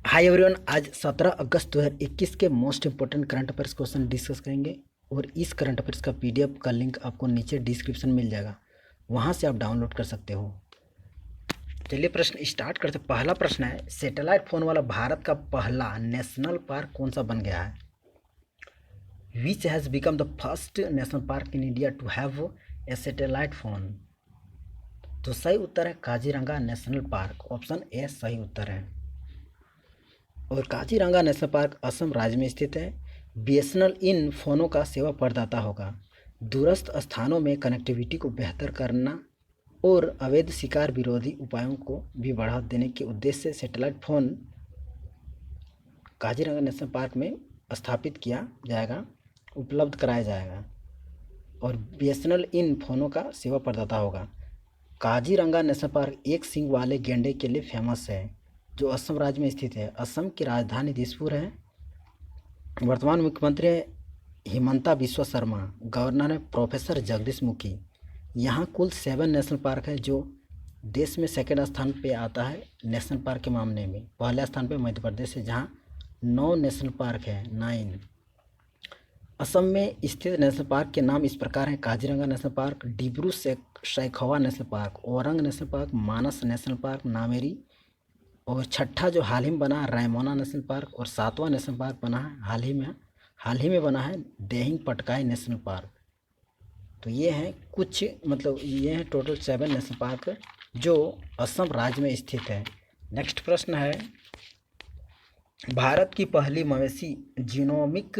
Hi everyone, आज 17 अगस्त 2021 के most important current affairs question discuss करेंगे। और इस करंट अफेयर्स का पीडीएफ का लिंक आपको नीचे डिस्क्रिप्शन मिल जाएगा, वहां से आप डाउनलोड कर सकते हो। चलिए प्रश्न स्टार्ट करते हैं। पहला प्रश्न है, सैटेलाइट फोन वाला भारत का पहला नेशनल पार्क कौन सा बन गया है? Which has become the first national park in India to have a satellite phone? तो सही उत्तर है Kaziranga national park, option A सही उत्तर है। और काजीरंगा नेशनल पार्क असम राज्य में स्थित है। बीएसएनएल इन फोनों का सेवा प्रदाता होगा। दूरस्थ स्थानों में कनेक्टिविटी को बेहतर करना और अवैध शिकार विरोधी उपायों को भी बढ़ावा देने के उद्देश्य से satellite phone Kaziranga national park में स्थापित किया जाएगा, उपलब्ध कराया जाएगा। और बीएसएनएल इन फोनों का सेवा प्रदाता होगा। काजीरंगा नेशनल पार्क एक सींग वाले गैंडे के लिए फेमस है, जो असम राज्य में स्थित है। असम की राजधानी दिसपुर है। वर्तमान मुख्यमंत्री है हिमंता बिस्वा शर्मा। गवर्नर है प्रोफेसर जगदीश मुखी। यहाँ कुल 7 नेशनल पार्क है, जो देश में सेकेंड स्थान पे आता है नेशनल पार्क के मामले में। पहले स्थान पे मध्य प्रदेश है, जहाँ 9 नेशनल पार्क है, 9। असम में स्थित नेशनल पार्क के नाम इस प्रकार हैं: Kaziranga national park, Dibru Saikhowa national park, Orang national park, Manas national park, Nameri. और छठा जो हाल ही में बना है रायमोना नेशनल पार्क। और 7वां नेशनल पार्क बना है हाल ही में बना है देहिंग पटकाई नेशनल पार्क। तो ये हैं कुछ, मतलब ये हैं टोटल 7 नेशनल पार्क जो असम राज्य में स्थित है। नेक्स्ट प्रश्न है, भारत की पहली मवेशी जीनोमिक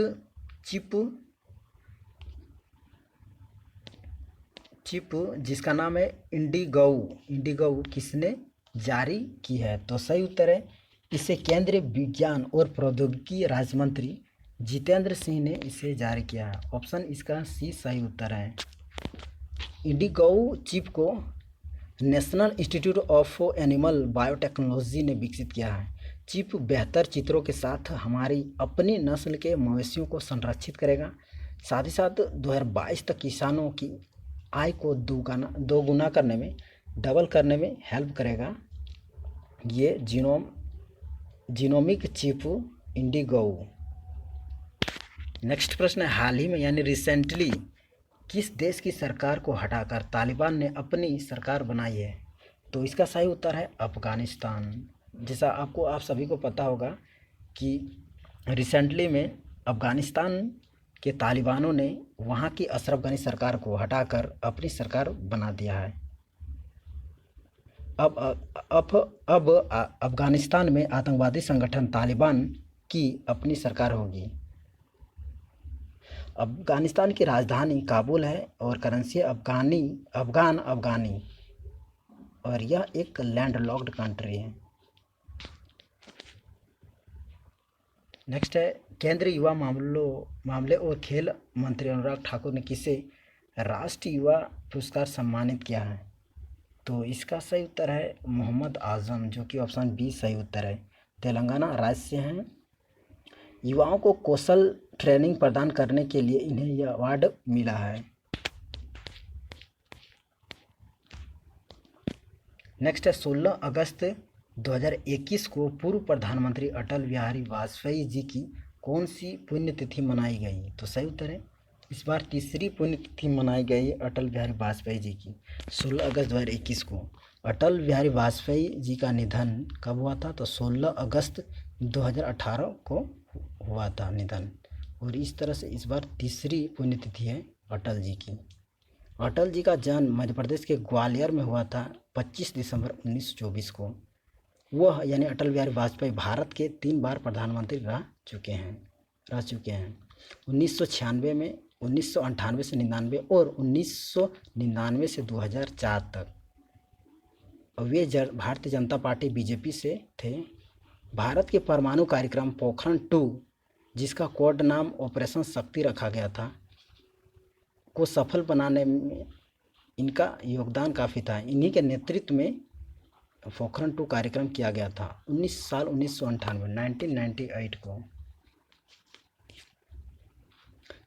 चिप जिसका नाम है इंडिगो किसने जारी की है? तो सही उत्तर है, इसे केंद्रीय विज्ञान और प्रौद्योगिकी राज्य मंत्री जितेंद्र सिंह ने इसे जारी किया है। ऑप्शन इसका सी सही उत्तर है। इंडिगो चिप को national institute of animal biotechnology ने विकसित किया है। चिप बेहतर चित्रों के साथ हमारी अपनी नस्ल के मवेशियों को संरक्षित करेगा। साथ ही साथ 2022 तक किसानों की आय को दोगुना करने में, डबल करने में हेल्प करेगा ये जीनोमिक चिप इंडिगो। नेक्स्ट प्रश्न है, हाल ही में यानी रिसेंटली किस देश की सरकार को हटाकर तालिबान ने अपनी सरकार बनाई है? तो इसका सही उत्तर है अफ़गानिस्तान। जैसा आप सभी को पता होगा कि रिसेंटली में अफ़गानिस्तान के तालिबानों ने वहाँ की अशरफ गनी सरकार को हटाकर अपनी सरकार बना दिया है। अब अफ़गानिस्तान में आतंकवादी संगठन तालिबान की अपनी सरकार होगी। अफ़गानिस्तान की राजधानी काबुल है और करेंसी अफ़गानी और यह एक लैंडलॉक्ड कंट्री है। नेक्स्ट है, केंद्रीय युवा मामले और खेल मंत्री अनुराग ठाकुर ने किसे राष्ट्रीय युवा पुरस्कार सम्मानित किया है? तो इसका सही उत्तर है मोहम्मद आजम, जो कि ऑप्शन बी सही उत्तर है। तेलंगाना राज्य से हैं। युवाओं को कौशल ट्रेनिंग प्रदान करने के लिए इन्हें यह अवार्ड मिला है। नेक्स्ट है, 16 अगस्त 2021 को पूर्व प्रधानमंत्री अटल बिहारी वाजपेयी जी की कौन सी पुण्यतिथि मनाई गई? तो सही उत्तर है इस बार तीसरी पुण्यतिथि मनाई गई है अटल बिहारी वाजपेयी जी की, 16 अगस्त 2021 को। अटल बिहारी वाजपेयी जी का निधन कब हुआ था? तो 16 अगस्त 2018 को हुआ था निधन। और इस तरह से इस बार तीसरी पुण्यतिथि है अटल जी की। अटल जी का जन्म मध्य प्रदेश के ग्वालियर में हुआ था 25 दिसंबर 1924 को। वह यानी अटल बिहारी वाजपेयी भारत के 3 बार प्रधानमंत्री रह चुके हैं 1996 में, 1998 से 99 और 1999 से 2004 तक। वे भारतीय जनता पार्टी बीजेपी से थे। भारत के परमाणु कार्यक्रम पोखरण 2, जिसका कोड नाम ऑपरेशन शक्ति रखा गया था, को सफल बनाने में इनका योगदान काफ़ी था। इन्हीं के नेतृत्व में पोखरण 2 कार्यक्रम किया गया था 1998 को,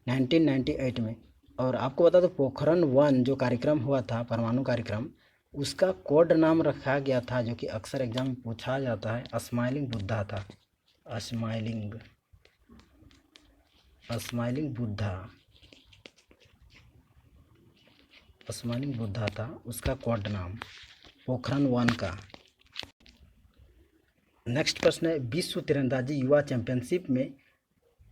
1998 में। और आपको बता दो, पोखरण 1 जो कार्यक्रम हुआ था, परमाणु कार्यक्रम, उसका कोड नाम रखा गया था, जो कि अक्सर एग्जाम में पूछा जाता है, स्माइलिंग बुद्धा था। स्माइलिंग बुद्धा, स्माइलिंग बुद्धा था उसका कोड नाम, पोखरण-1 का। नेक्स्ट प्रश्न है, विश्व तीरंदाजी युवा चैंपियनशिप में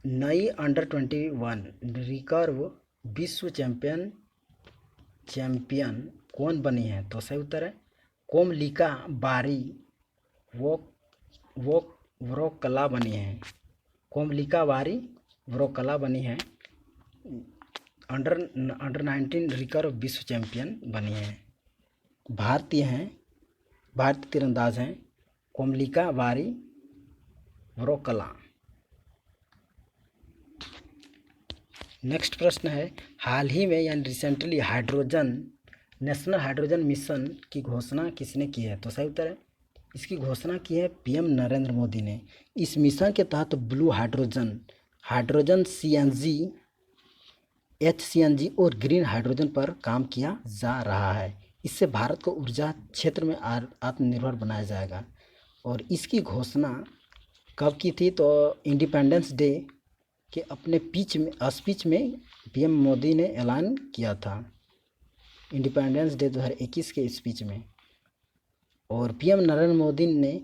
नई अंडर 21 रिकर्व विश्व चैंपियन कौन बनी है? तो सही उत्तर है कोमलिका बारी वोरोकला बनी है। कोमलिका बारी वोरोकला बनी है, अंडर 19 रिकर्व विश्व चैंपियन बनी है। भारतीय तीरंदाज हैं कोमलिका बारी वोरोकला। नेक्स्ट प्रश्न है, हाल ही में यानी रिसेंटली नेशनल हाइड्रोजन मिशन की घोषणा किसने की है? तो सही उत्तर है इसकी घोषणा की है पीएम नरेंद्र मोदी ने। इस मिशन के तहत ब्लू हाइड्रोजन HCNG और ग्रीन हाइड्रोजन पर काम किया जा रहा है। इससे भारत को ऊर्जा क्षेत्र में आत्मनिर्भर बनाया जाएगा। और इसकी घोषणा कब की थी? तो इंडिपेंडेंस डे के अपने स्पीच में पीएम मोदी ने ऐलान किया था, इंडिपेंडेंस डे 2021 के स्पीच में। और पीएम नरेंद्र मोदी ने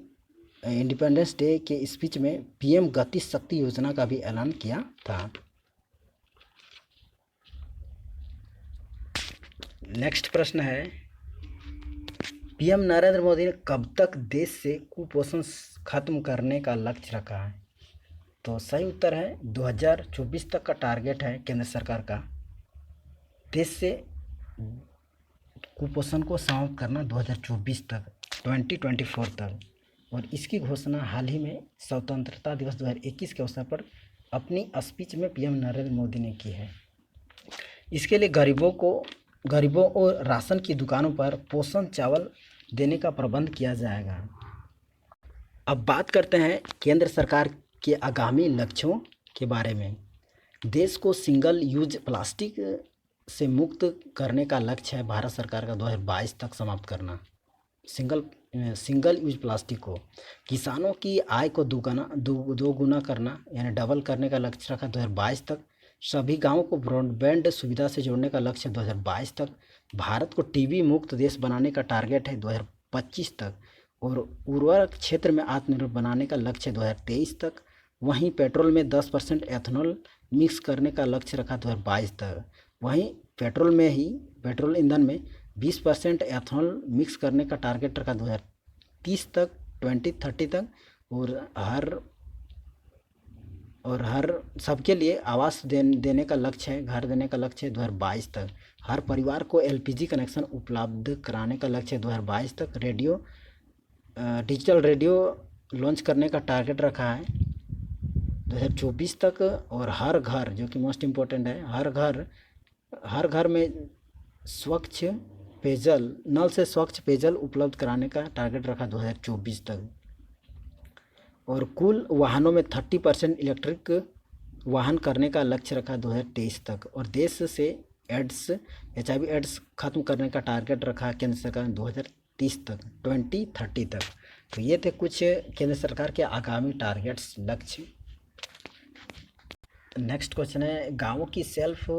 इंडिपेंडेंस डे के स्पीच में पीएम गति शक्ति योजना का भी ऐलान किया था। नेक्स्ट प्रश्न है, पीएम नरेंद्र मोदी ने कब तक देश से कुपोषण खत्म करने का लक्ष्य रखा है? तो सही उत्तर है 2024 तक का टारगेट है केंद्र सरकार का, देश से कुपोषण को समाप्त करना 2024 तक, 2024 तक। और इसकी घोषणा हाल ही में स्वतंत्रता दिवस 2021 के अवसर पर अपनी स्पीच में पीएम नरेंद्र मोदी ने की है। इसके लिए गरीबों और राशन की दुकानों पर पोषण चावल देने का प्रबंध किया जाएगा। अब बात करते हैं केंद्र सरकार के आगामी लक्ष्यों के बारे में। देश को सिंगल यूज प्लास्टिक से मुक्त करने का लक्ष्य है भारत सरकार का 2022 तक समाप्त करना सिंगल यूज प्लास्टिक को। किसानों की आय को दो गुना करना यानी डबल करने का लक्ष्य रखा 2022 तक। सभी गांवों को ब्रॉडबैंड सुविधा से जोड़ने का लक्ष्य 2022 तक। भारत को टीबी मुक्त देश बनाने का टारगेट है 2025 तक। और उर्वरक क्षेत्र में आत्मनिर्भर बनाने का लक्ष्य 2023 तक। वहीं पेट्रोल में 10% एथेनॉल मिक्स करने का लक्ष्य रखा 2022 तक। वहीं पेट्रोल ईंधन में 20% एथेनॉल मिक्स करने का टारगेट रखा 2030 तक, 2030 तक। और हर सबके लिए आवास देने का लक्ष्य है, घर देने का लक्ष्य है 2022 तक। हर परिवार को एलपीजी कनेक्शन उपलब्ध कराने का लक्ष्य है 2022 तक। डिजिटल रेडियो लॉन्च करने का टारगेट रखा है 2024 तक। और हर घर, जो कि मोस्ट इम्पोर्टेंट है, हर घर में स्वच्छ पेयजल, नल से स्वच्छ पेयजल उपलब्ध कराने का टारगेट रखा 2024 तक। और कुल वाहनों में 30% इलेक्ट्रिक वाहन करने का लक्ष्य रखा 2023 तक। और देश से HIV एड्स खत्म करने का टारगेट रखा केंद्र सरकार ने 2030 तक, 2030 तक। तो ये थे कुछ केंद्र सरकार के आगामी टारगेट्स, लक्ष्य। नेक्स्ट क्वेश्चन है, गाँवों की सेल्फ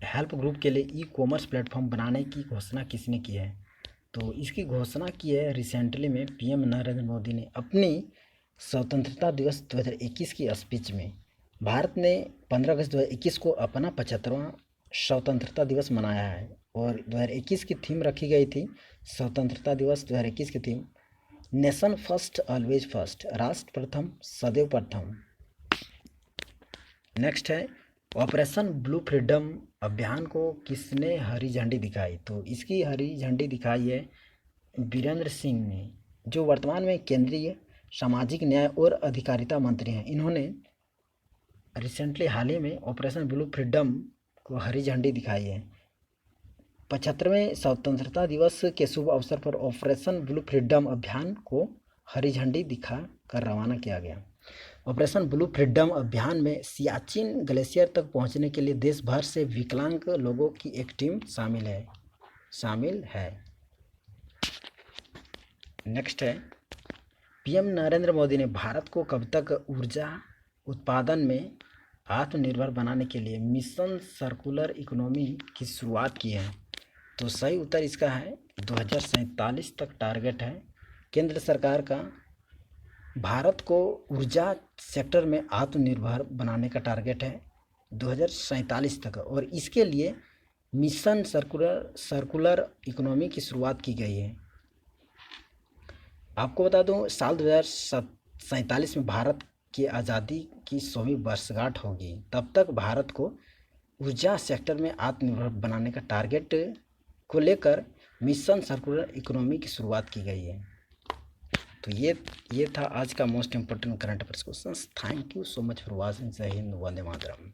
हेल्प ग्रुप के लिए ई-कॉमर्स प्लेटफॉर्म बनाने की घोषणा किसने की है? तो इसकी घोषणा की है रिसेंटली में पीएम नरेंद्र मोदी ने अपनी स्वतंत्रता दिवस 2021 की स्पीच में। भारत ने 15 अगस्त 2021 को अपना 75वां स्वतंत्रता दिवस मनाया है। और 2021 की थीम रखी गई थी, स्वतंत्रता दिवस 2021 की theme nation first always first, राष्ट्र प्रथम सदैव प्रथम। नेक्स्ट है, ऑपरेशन ब्लू फ्रीडम अभियान को किसने हरी झंडी दिखाई? तो इसकी हरी झंडी दिखाई है बीरेंद्र सिंह ने, जो वर्तमान में केंद्रीय सामाजिक न्याय और अधिकारिता मंत्री हैं। इन्होंने रिसेंटली हाल ही में ऑपरेशन ब्लू फ्रीडम को हरी झंडी दिखाई है। 75वें स्वतंत्रता दिवस के शुभ अवसर पर ऑपरेशन ब्लू फ्रीडम अभियान को हरी झंडी दिखा कर रवाना किया गया। ऑपरेशन ब्लू फ्रीडम अभियान में सियाचिन ग्लेशियर तक पहुंचने के लिए देश भर से विकलांग लोगों की एक टीम शामिल है। नेक्स्ट है, पीएम नरेंद्र मोदी ने भारत को कब तक ऊर्जा उत्पादन में आत्मनिर्भर बनाने के लिए मिशन सर्कुलर इकोनॉमी की शुरुआत की है? तो सही उत्तर इसका है 2047 तक टारगेट है केंद्र सरकार का। भारत को ऊर्जा सेक्टर में आत्मनिर्भर बनाने का टारगेट है 2047 तक, और इसके लिए मिशन सर्कुलर इकोनॉमी की शुरुआत की गई है। आपको बता दूं, साल 2047 में भारत की आज़ादी की 100वीं वर्षगांठ होगी। तब तक भारत को ऊर्जा सेक्टर में आत्मनिर्भर बनाने का टारगेट को लेकर मिशन सर्कुलर इकोनॉमी की शुरुआत की गई है। तो ये था आज का most important current affairs question. Thank you so much for watching. जय हिंद, वंदे मातरम।